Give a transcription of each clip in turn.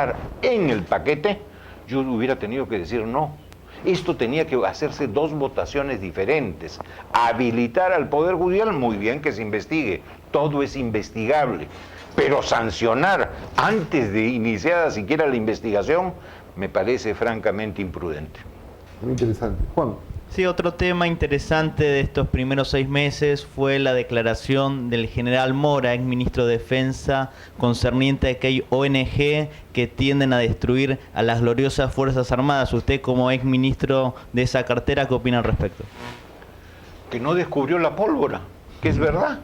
estar en el paquete, yo hubiera tenido que decir no. Esto tenía que hacerse dos votaciones diferentes. Habilitar al Poder Judicial, muy bien que se investigue, todo es investigable, pero sancionar antes de iniciada siquiera la investigación me parece francamente imprudente. Muy interesante. Juan. Sí, otro tema interesante de estos primeros 6 meses fue la declaración del general Mora, ex ministro de Defensa, concerniente a que hay ONG que tienden a destruir a las gloriosas Fuerzas Armadas. Usted, como ex ministro de esa cartera, ¿qué opina al respecto? Que no descubrió la pólvora, que es verdad.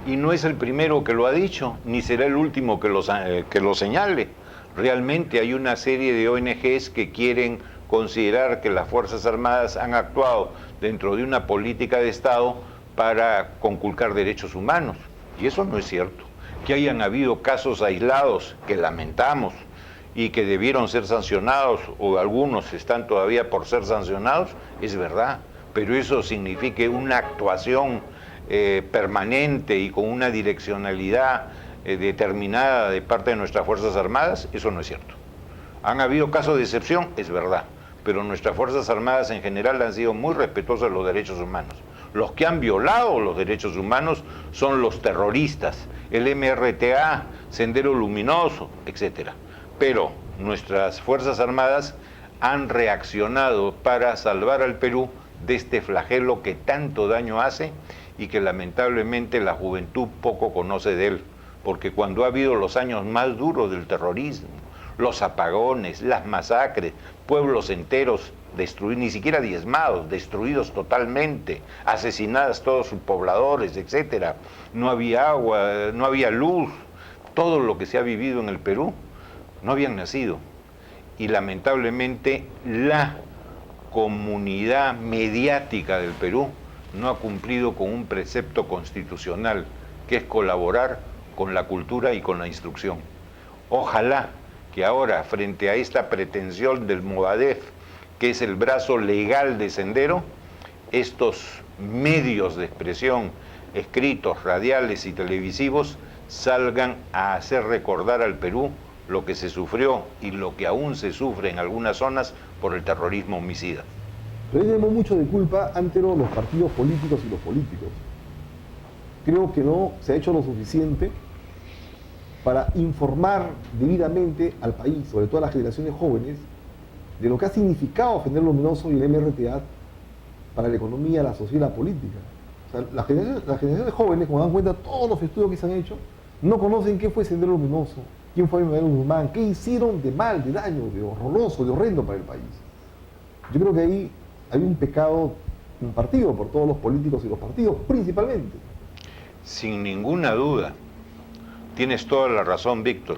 Y no es el primero que lo ha dicho, ni será el último que lo señale. Realmente hay una serie de ONGs que quieren considerar que las Fuerzas Armadas han actuado dentro de una política de Estado para conculcar derechos humanos. Y eso no es cierto. Que hayan habido casos aislados que lamentamos y que debieron ser sancionados, o algunos están todavía por ser sancionados, es verdad. Pero eso signifique una actuación permanente y con una direccionalidad determinada de parte de nuestras Fuerzas Armadas, eso no es cierto. Han habido casos de excepción, es verdad, pero nuestras Fuerzas Armadas en general han sido muy respetuosas de los derechos humanos. Los que han violado los derechos humanos son los terroristas, el MRTA, Sendero Luminoso, etc. Pero nuestras Fuerzas Armadas han reaccionado para salvar al Perú de este flagelo que tanto daño hace y que lamentablemente la juventud poco conoce de él, porque cuando ha habido los años más duros del terrorismo, los apagones, las masacres, pueblos enteros destruidos, ni siquiera diezmados, destruidos totalmente, asesinadas todos sus pobladores, etcétera. No había agua, no había luz, todo lo que se ha vivido en el Perú no habían nacido. Y lamentablemente la comunidad mediática del Perú no ha cumplido con un precepto constitucional, que es colaborar con la cultura y con la instrucción. Ojalá que ahora, frente a esta pretensión del Movadef, que es el brazo legal de Sendero, estos medios de expresión, escritos, radiales y televisivos, salgan a hacer recordar al Perú lo que se sufrió y lo que aún se sufre en algunas zonas por el terrorismo homicida. Pero tenemos mucho de culpa ante los partidos políticos y los políticos. Creo que no se ha hecho lo suficiente para informar debidamente al país, sobre todo a las generaciones jóvenes, de lo que ha significado Sendero Luminoso y el MRTA para la economía, la sociedad y la política. O sea, las generaciones jóvenes, como dan cuenta, todos los estudios que se han hecho, no conocen qué fue Sendero Luminoso, quién fue Manuel Guzmán, qué hicieron de mal, de daño, de horroroso, de horrendo para el país. Yo creo que ahí hay un pecado compartido por todos los políticos y los partidos, principalmente. Sin ninguna duda. Tienes toda la razón, Víctor,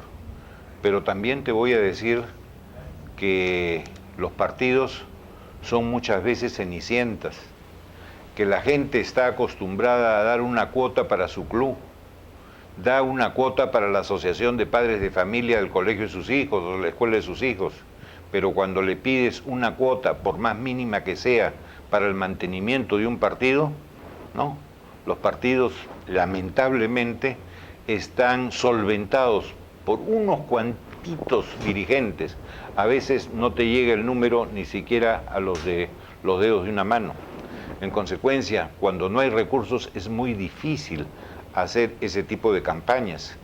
pero también te voy a decir que los partidos son muchas veces cenicientas, que la gente está acostumbrada a dar una cuota para su club, da una cuota para la asociación de padres de familia del colegio de sus hijos o la escuela de sus hijos, pero cuando le pides una cuota, por más mínima que sea, para el mantenimiento de un partido, no, los partidos lamentablemente están solventados por unos cuantitos dirigentes. A veces no te llega el número ni siquiera a los dedos de una mano. En consecuencia, cuando no hay recursos es muy difícil hacer ese tipo de campañas.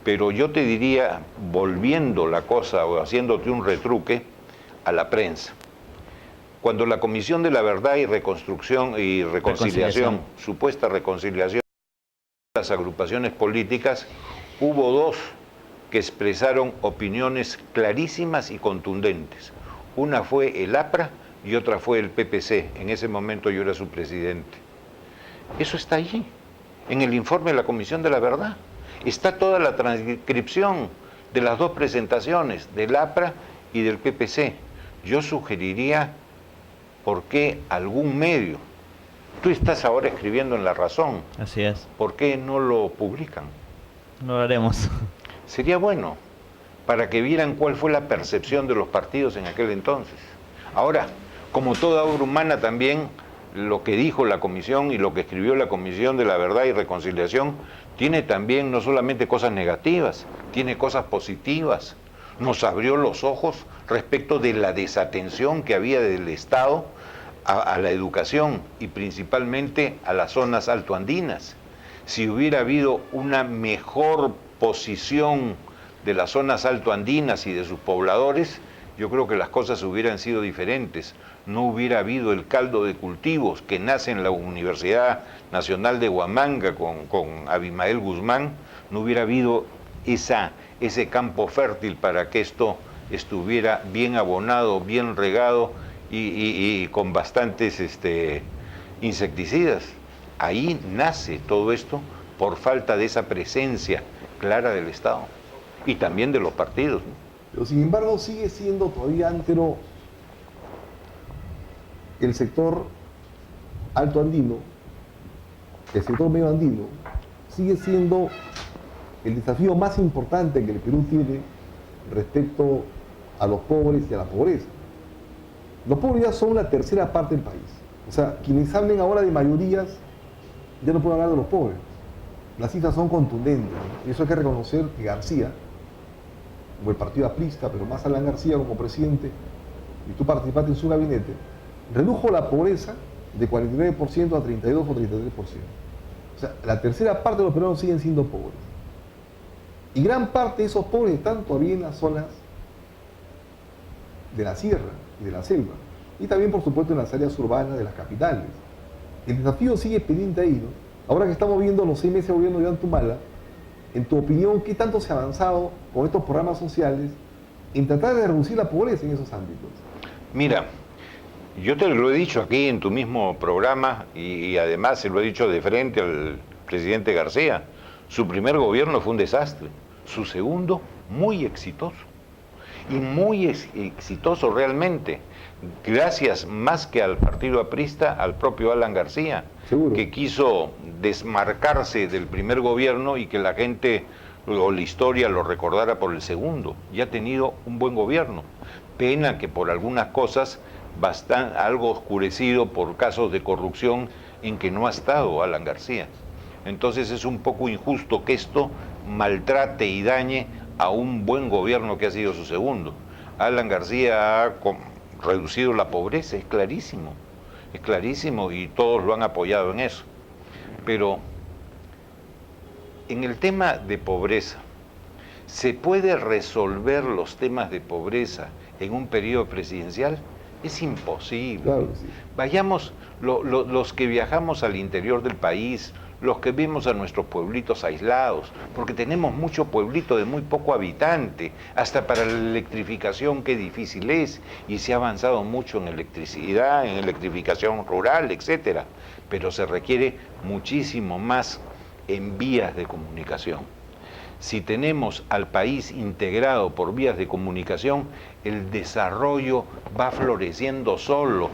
Pero yo te diría, volviendo la cosa o haciéndote un retruque, a la prensa. Cuando la Comisión de la Verdad y Reconstrucción y Reconciliación, supuesta reconciliación de las agrupaciones políticas, hubo dos que expresaron opiniones clarísimas y contundentes. Una fue el APRA y otra fue el PPC. En ese momento yo era su presidente. Eso está allí, en el informe de la Comisión de la Verdad. Está toda la transcripción de las dos presentaciones, del APRA y del PPC. Yo sugeriría, ¿por qué algún medio? Tú estás ahora escribiendo en La Razón. Así es. ¿Por qué no lo publican? Lo haremos. Sería bueno, para que vieran cuál fue la percepción de los partidos en aquel entonces. Ahora, como toda obra humana también, lo que dijo la Comisión y lo que escribió la Comisión de la Verdad y Reconciliación, tiene también no solamente cosas negativas, tiene cosas positivas. nos abrió los ojos respecto de la desatención que había del Estado a la educación y principalmente a las zonas altoandinas. Si hubiera habido una mejor posición de las zonas altoandinas y de sus pobladores, yo creo que las cosas hubieran sido diferentes. No hubiera habido el caldo de cultivos que nace en la Universidad Nacional de Huamanga con Abimael Guzmán, no hubiera habido ese campo fértil para que esto estuviera bien abonado, bien regado y con bastantes insecticidas. Ahí nace todo esto por falta de esa presencia clara del Estado y también de los partidos, ¿no? Pero sin embargo sigue siendo todavía antero el sector alto andino, el sector medio andino, sigue siendo el desafío más importante que el Perú tiene respecto a los pobres y a la pobreza. Los pobres ya son la tercera parte del país. O sea, quienes hablen ahora de mayorías ya no pueden hablar de los pobres. Las cifras son contundentes, ¿no? Y eso hay que reconocer que García, como el partido aprista, pero más Alan García como presidente, y tú participaste en su gabinete, redujo la pobreza de 49% a 32 o 33%. O sea, la tercera parte de los peruanos siguen siendo pobres. Y gran parte de esos pobres están todavía en las zonas de la sierra y de la selva. Y también, por supuesto, en las áreas urbanas de las capitales. El desafío sigue pendiente ahí, ¿no? Ahora que estamos viendo los 6 meses de gobierno de Antumala, en tu opinión, ¿qué tanto se ha avanzado con estos programas sociales en tratar de reducir la pobreza en esos ámbitos? Mira, yo te lo he dicho aquí en tu mismo programa y además se lo he dicho de frente al presidente García. Su primer gobierno fue un desastre, su segundo muy exitoso. Y muy exitoso realmente, gracias más que al partido aprista, al propio Alan García, Seguro, que quiso desmarcarse del primer gobierno y que la gente o la historia lo recordara por el segundo. Y ha tenido un buen gobierno. Pena que por algunas cosas, algo oscurecido por casos de corrupción en que no ha estado Alan García. Entonces es un poco injusto que esto maltrate y dañe a un buen gobierno que ha sido su segundo. Alan García ha reducido la pobreza, es clarísimo y todos lo han apoyado en eso. Pero en el tema de pobreza, ¿se puede resolver los temas de pobreza en un periodo presidencial? Es imposible. claro que sí. Vayamos, los que viajamos al interior del país, los que vimos a nuestros pueblitos aislados, porque tenemos mucho pueblito de muy poco habitante, hasta para la electrificación qué difícil es, y se ha avanzado mucho en electricidad, en electrificación rural, etcétera, pero se requiere muchísimo más en vías de comunicación. Si tenemos al país integrado por vías de comunicación, el desarrollo va floreciendo solo.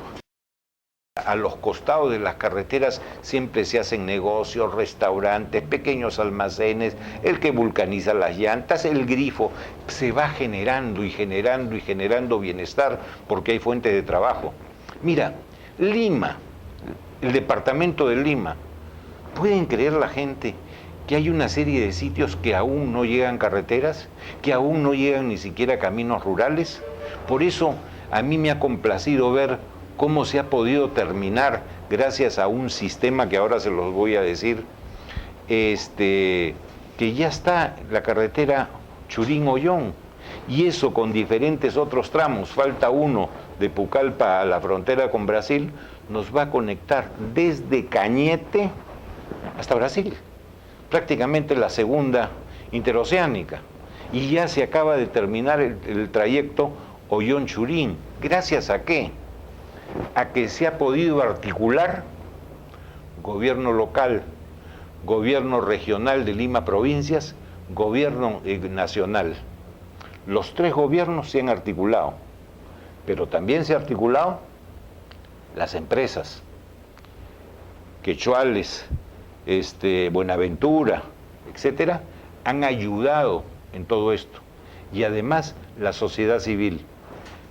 A los costados de las carreteras siempre se hacen negocios, restaurantes, pequeños almacenes, el que vulcaniza las llantas, el grifo, se va generando y generando y generando bienestar porque hay fuentes de trabajo. Mira, Lima, el departamento de Lima, ¿pueden creer la gente que hay una serie de sitios que aún no llegan carreteras, que aún no llegan ni siquiera caminos rurales? Por eso a mí me ha complacido ver cómo se ha podido terminar, gracias a un sistema que ahora se los voy a decir, que ya está la carretera Churín-Ollón, y eso con diferentes otros tramos, falta uno de Pucallpa a la frontera con Brasil, nos va a conectar desde Cañete hasta Brasil, prácticamente la segunda interoceánica, y ya se acaba de terminar el trayecto Ollón-Churín. ¿Gracias a qué? A que se ha podido articular gobierno local, gobierno regional de Lima Provincias, gobierno nacional. Los 3 gobiernos se han articulado, pero también se han articulado las empresas, Quechuales, Buenaventura, etcétera, han ayudado en todo esto. Y además la sociedad civil.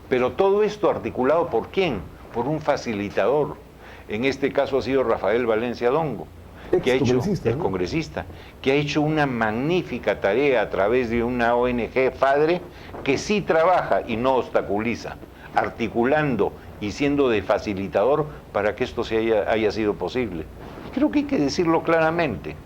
Pero todo esto articulado ¿por quién? Por un facilitador. En este caso ha sido Rafael Valencia Dongo, que ha hecho, Congresista, ¿no? congresista, que ha hecho una magnífica tarea a través de una ONG padre que sí trabaja y no obstaculiza, articulando y siendo de facilitador para que esto haya sido posible. Creo que hay que decirlo claramente.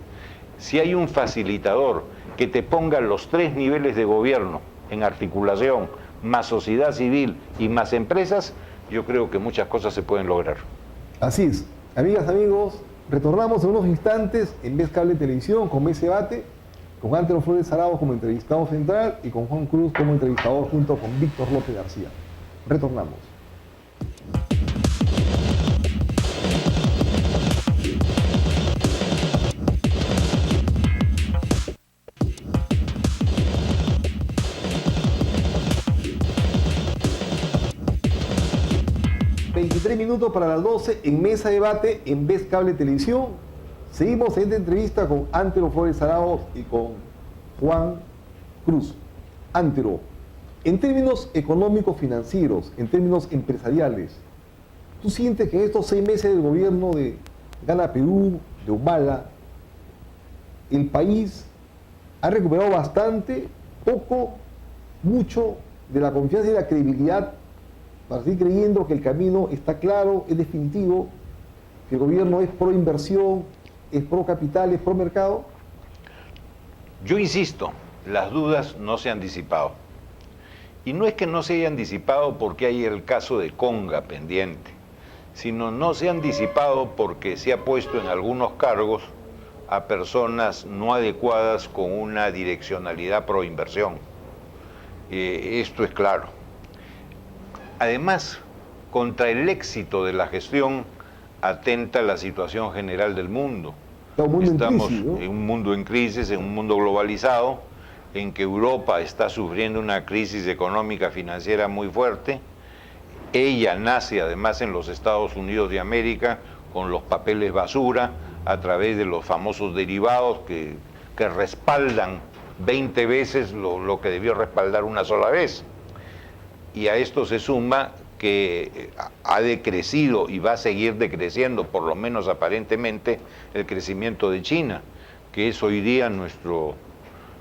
Si hay un facilitador que te ponga los 3 niveles de gobierno en articulación, más sociedad civil y más empresas, yo creo que muchas cosas se pueden lograr. Así es. Amigas, amigos, retornamos en unos instantes en Vez Cable Televisión con Mese Debate, con Antero Flores Arauz como entrevistado central y con Juan Cruz como entrevistador junto con Víctor López García. Retornamos. Minutos para las 12 en Mesa Debate en Vez Cable Televisión. Seguimos en esta entrevista con Antero Flores Arauz y con Juan Cruz. Antero, en términos económicos financieros, en términos empresariales, ¿tú sientes que estos 6 meses del gobierno de Gana Perú, de Humala, el país ha recuperado bastante, poco, mucho de la confianza y la credibilidad para seguir creyendo que el camino está claro, es definitivo, que el gobierno es pro inversión, es pro capital, es pro mercado? Yo insisto, las dudas no se han disipado. Y no es que no se hayan disipado porque hay el caso de Conga pendiente, sino no se han disipado porque se ha puesto en algunos cargos a personas no adecuadas con una direccionalidad pro inversión. Esto es claro. Además, contra el éxito de la gestión atenta la situación general del mundo. Estamos en un mundo en crisis, en un mundo globalizado, en que Europa está sufriendo una crisis económica financiera muy fuerte. Ella nace además en los Estados Unidos de América con los papeles basura a través de los famosos derivados que respaldan 20 veces lo que debió respaldar una sola vez. Y a esto se suma que ha decrecido y va a seguir decreciendo, por lo menos aparentemente, el crecimiento de China, que es hoy día nuestro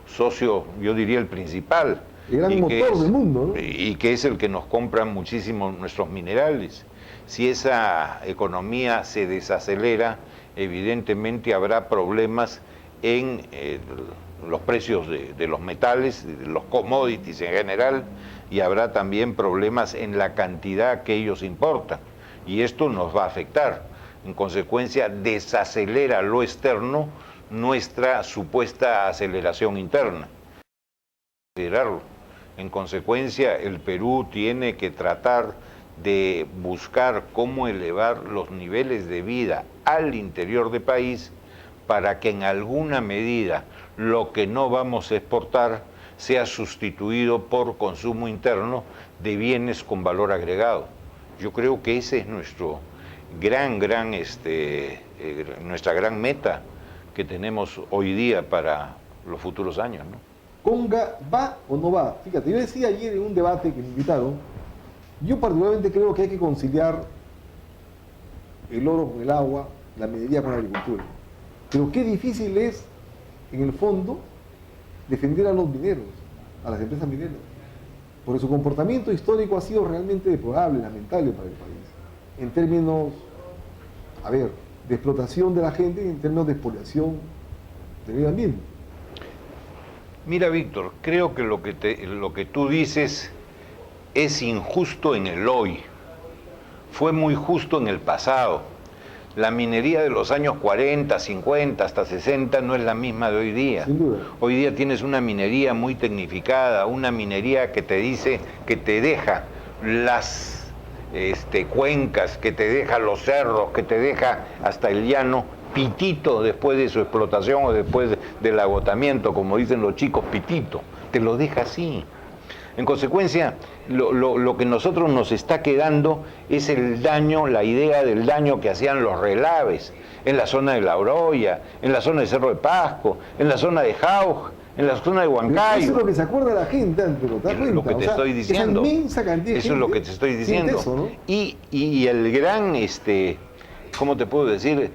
socio, yo diría el principal. El gran motor del mundo, ¿no? Y que es el que nos compra muchísimo nuestros minerales. Si esa economía se desacelera, evidentemente habrá problemas en los precios de los metales, de los commodities en general, y habrá también problemas en la cantidad que ellos importan. Y esto nos va a afectar. En consecuencia, desacelera lo externo nuestra supuesta aceleración interna. En consecuencia, el Perú tiene que tratar de buscar cómo elevar los niveles de vida al interior del país para que en alguna medida lo que no vamos a exportar sea sustituido por consumo interno de bienes con valor agregado. Yo creo que ese es nuestro nuestra gran meta que tenemos hoy día para los futuros años, ¿no? ¿Conga va o no va? Fíjate, yo decía ayer en un debate que me invitaron, yo particularmente creo que hay que conciliar el oro con el agua, la minería con la agricultura. Pero qué difícil es, en el fondo, defender a los mineros, a las empresas mineras. Porque su comportamiento histórico ha sido realmente deplorable, lamentable para el país. En términos, de explotación de la gente y en términos de expoliación del medio ambiente. Mira, Víctor, creo que lo que tú dices es injusto en el hoy. Fue muy justo en el pasado. La minería de los años 40, 50, hasta 60 no es la misma de hoy día. Sin duda. Hoy día tienes una minería muy tecnificada, una minería que te dice, que te deja las cuencas, que te deja los cerros, que te deja hasta el llano pitito después de su explotación o después del agotamiento, como dicen los chicos, pitito. Te lo deja así. En consecuencia, lo que nosotros nos está quedando es el daño, la idea del daño que hacían los relaves en la zona de La Oroya, en la zona de Cerro de Pasco, en la zona de Jauja, en la zona de Huancayo. Eso es lo que se acuerda la gente, pero ¿te das cuenta? Es lo que te estoy diciendo. Esa inmensa cantidad de eso es lo que te estoy diciendo. eso, ¿no? Y el gran, ¿cómo te puedo decir?